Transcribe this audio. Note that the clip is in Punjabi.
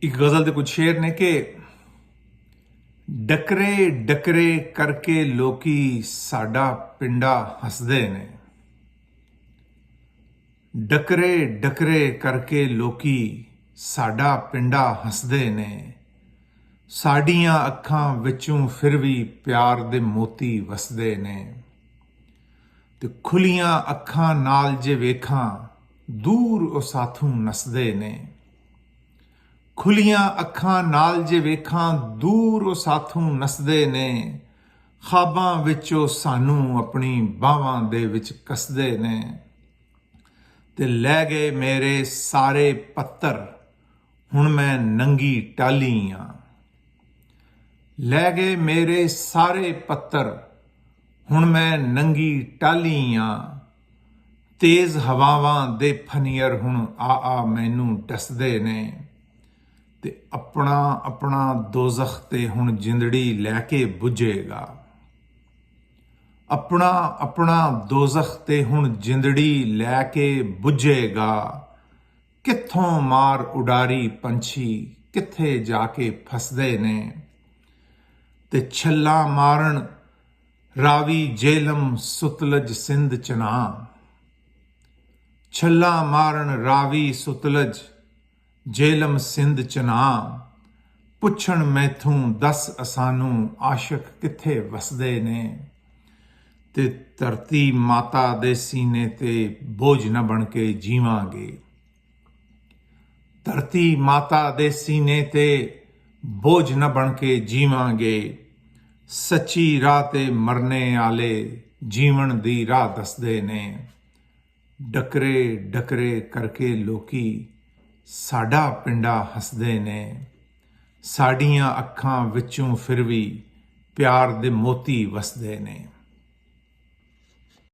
एक गज़ल ਦੇ ਕੁਝ ਸ਼ੇਰ ਨੇ ਕਿ ਡਕਰੇ ਡਕਰੇ ਕਰਕੇ ਲੋਕੀ ਸਾਡਾ ਪਿੰਡਾ ਹੱਸਦੇ ਨੇ। ਡਕਰੇ ਡਕਰੇ ਕਰਕੇ ਲੋਕੀ ਸਾਡਾ ਪਿੰਡਾ ਹੱਸਦੇ ਨੇ। ਸਾਡੀਆਂ ਅੱਖਾਂ ਵਿੱਚੋਂ ਫਿਰ ਵੀ ਪਿਆਰ ਦੇ ਮੋਤੀ ਵਸਦੇ ਨੇ। ਤੇ ਖੁੱਲੀਆਂ ਅੱਖਾਂ ਨਾਲ ਜੇ ਵੇਖਾਂ ਦੂਰ ਉਹ ਸਾਥੋਂ ਨੱਸਦੇ ਨੇ। ਖੁੱਲੀਆਂ ਅੱਖਾਂ ਨਾਲ ਜੇ ਵੇਖਾਂ ਦੂਰ ਉਹ ਸਾਥੋਂ ਨੱਸਦੇ ਨੇ। ਖਾਬਾਂ ਵਿੱਚੋਂ ਸਾਨੂੰ ਆਪਣੀ ਬਾਹਾਂ ਦੇ ਵਿੱਚ ਕੱਸਦੇ ਨੇ। ਤੇ ਲੈ ਗਏ ਮੇਰੇ ਸਾਰੇ ਪੱਤਰ ਹੁਣ ਮੈਂ ਨੰਗੀ ਟਾਹਲੀ ਆਂ। ਲੈ ਗਏ ਮੇਰੇ ਸਾਰੇ ਪੱਤਰ ਹੁਣ ਮੈਂ ਨੰਗੀ ਟਾਹਲੀ ਆਂ। ਤੇਜ਼ ਹਵਾਵਾਂ ਦੇ ਫਨੀਅਰ ਹੁਣ ਆ ਮੈਨੂੰ ਡਸਦੇ ਨੇ। ਤੇ ਆਪਣਾ ਆਪਣਾ ਦੋਜ਼ਖ ਤੇ ਹੁਣ ਜਿੰਦੜੀ ਲੈ ਕੇ ਬੁੱਝੇਗਾ। ਆਪਣਾ ਆਪਣਾ ਦੋਜ਼ਖ ਤੇ ਹੁਣ ਜਿੰਦੜੀ ਲੈ ਕੇ ਬੁੱਝੇਗਾ। ਕਿੱਥੋਂ ਮਾਰ ਉਡਾਰੀ ਪੰਛੀ ਕਿੱਥੇ ਜਾ ਕੇ ਫਸਦੇ ਨੇ। ਤੇ ਛੱਲਾ ਮਾਰਨ ਰਾਵੀ ਜੇਲਮ ਸੁਤਲਜ ਸਿੰਧ ਚਨਾ। ਛੱਲਾ ਮਾਰਨ ਰਾਵੀ ਸੁਤਲਜ ਜੇਲਮ ਸਿੰਧ ਚਨਾ। ਪੁੱਛਣ ਮੈਥੋਂ ਦੱਸ ਅਸਾਨੂੰ ਆਸ਼ਕ ਕਿੱਥੇ ਵਸਦੇ ਨੇ। ਤੇ ਧਰਤੀ ਮਾਤਾ ਦੇ ਸੀਨੇ ਤੇ ਬੋਝ ਨਾ ਬਣ ਕੇ ਜੀਵਾਂਗੇ। ਧਰਤੀ ਮਾਤਾ ਦੇ ਸੀਨੇ ਤੇ ਬੋਝ ਨਾ ਬਣ ਕੇ ਜੀਵਾਂਗੇ। ਸੱਚੀ ਰਾਹ ਤੇ ਮਰਨੇ ਆਲੇ ਜੀਵਨ ਦੀ ਰਾਹ ਦੱਸਦੇ ਨੇ। ਡਕਰੇ ਡਕਰੇ ਕਰਕੇ ਲੋਕੀ ਸਾਡਾ ਪਿੰਡਾ ਹੱਸਦੇ ਨੇ। ਸਾਡੀਆਂ ਅੱਖਾਂ ਵਿੱਚੋਂ ਫਿਰ ਵੀ ਪਿਆਰ ਦੇ ਮੋਤੀ ਵਸਦੇ ਨੇ।